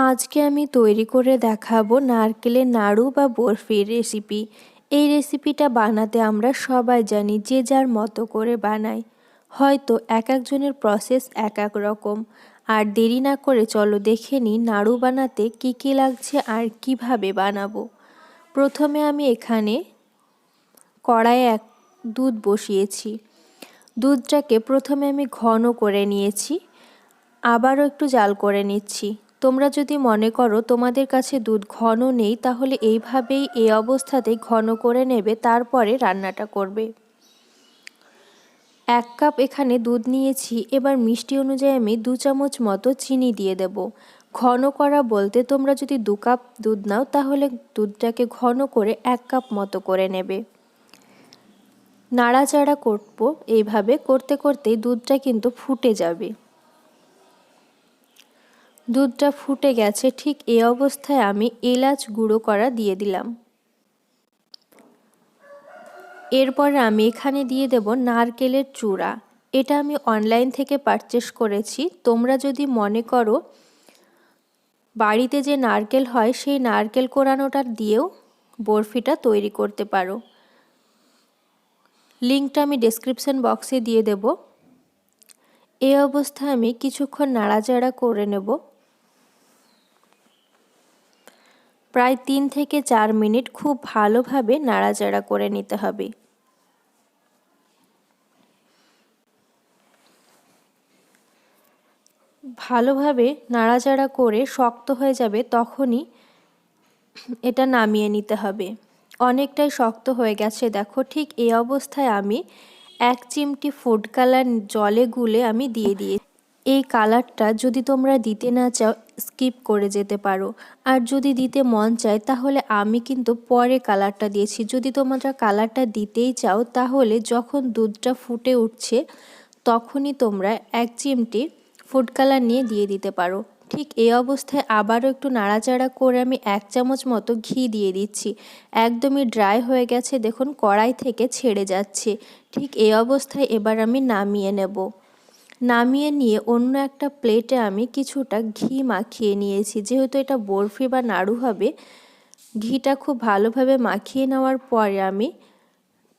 আজকে আমি তৈরি করে দেখাবো নারকেলের নাড়ু বা বরফির রেসিপি। এই রেসিপিটা বানাতে আমরা সবাই জানি, যে যার মতো করে বানাই। হয়তো এক একজনের প্রসেস এক এক রকম। আর দেরি না করে চলো দেখে নিই নাড়ু বানাতে কী কী লাগছে আর কিভাবে বানাবো। প্রথমে আমি এখানে কড়াইয়ে দুধ বসিয়েছি। দুধটাকে প্রথমে আমি ঘন করে নিয়েছি, আবারও একটু জাল করে নিচ্ছি। তোমরা যদি মনে করো তোমাদের কাছে দুধ ঘন নেই, তাহলে এইভাবেই এই অবস্থাতেই ঘন করে নেবে, তারপরে রান্নাটা করবে। 1 কাপ এখানে দুধ নিয়েছি। এবার মিষ্টি অনুযায়ী আমি 2 চামচ মতো চিনি দিয়ে দেব। ঘন করা বলতে তোমরা যদি 2 কাপ দুধ নাও তাহলে দুধটাকে ঘন করে 1 কাপ মতো করে নেবে। নাড়াচাড়া করবো, এইভাবে করতে করতেই দুধটা কিন্তু ফুটে যাবে। দুধটা ফুটে গেছে, ঠিক এই অবস্থায় আমি এলাচ গুঁড়ো করা দিয়ে দিলাম। এরপর আমি এখানে দিয়ে দেব নারকেলের চূড়া। এটা আমি অনলাইন থেকে পারচেস করেছি। তোমরা যদি মনে করো বাড়িতে যে নারকেল হয় সেই নারকেল কোরানোটা দিয়েও বরফিটা তৈরি করতে পারো। লিঙ্কটা আমি ডেসক্রিপশন বক্সে দিয়ে দেব। এই অবস্থায় আমি কিছুক্ষণ নাড়াচাড়া করে নেব। প্রায় 3 থেকে 4 মিনিট খুব ভালোভাবে নাড়াচাড়া করে নিতে হবে। ভালোভাবে নাড়াচাড়া করে শক্ত হয়ে যাবে, তখনই এটা নামিয়ে নিতে হবে। অনেকটাই শক্ত হয়ে গেছে দেখো। ঠিক এই অবস্থায় আমি 1 চিমটি ফুড কালার জলে গুলে আমি দিয়ে দিয়েছি। এই কালারটা যদি তোমরা দিতে না চাও স্কিপ করে যেতে পারো, আর যদি দিতে মন চায় তাহলে আমি কিন্তু পরে কালারটা দিয়েছি। যদি তোমরা কালারটা দিতেই চাও তাহলে যখন দুধটা ফুটে উঠছে তখনই তোমরা 1 চিমটি ফুড কালার নিয়ে দিয়ে দিতে পারো। ঠিক এই অবস্থায় আবারও একটু নাড়াচাড়া করে আমি 1 চামচ মতো ঘি দিয়ে দিচ্ছি। একদমই ড্রাই হয়ে গেছে, দেখুন কড়াই থেকে ছেড়ে যাচ্ছে। ঠিক এই অবস্থায় এবার আমি নামিয়ে নেব। নামিয়ে নিয়ে অন্য একটা প্লেটে আমি কিছুটা ঘি মাখিয়ে নিয়েছি। যেহেতু এটা বরফি বা নাড়ু হবে, ঘিটা খুব ভালোভাবে মাখিয়ে নেওয়ার পরে আমি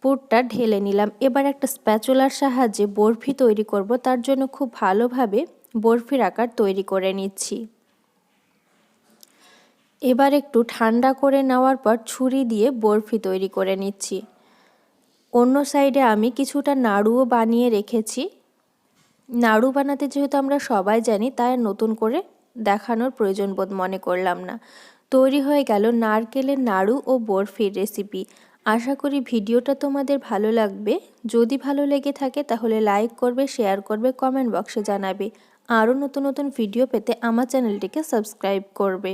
পুরটা ঢেলে নিলাম। এবার একটা স্প্যাচুলার সাহায্যে বরফি তৈরি করব, তার জন্য খুব ভালোভাবে বরফির আকার তৈরি করে নিচ্ছি। এবার একটু ঠান্ডা করে নেওয়ার পর ছুরি দিয়ে বরফি তৈরি করে নিচ্ছি। অন্য সাইডে আমি কিছুটা নাড়ুও বানিয়ে রেখেছি। নাড়ু বানাতে যেহেতু আমরা সবাই জানি, তাই নতুন করে দেখানোর প্রয়োজন বোধ মনে করলাম না। তৈরি হয়ে গেল নারকেলের নাড়ু ও বরফির রেসিপি। আশা করি ভিডিওটা তোমাদের ভালো লাগবে। যদি ভালো লেগে থাকে তাহলে লাইক করবে, শেয়ার করবে, কমেন্ট বক্সে জানাবে। আরও নতুন নতুন ভিডিও পেতে আমার চ্যানেলটিকে সাবস্ক্রাইব করবে।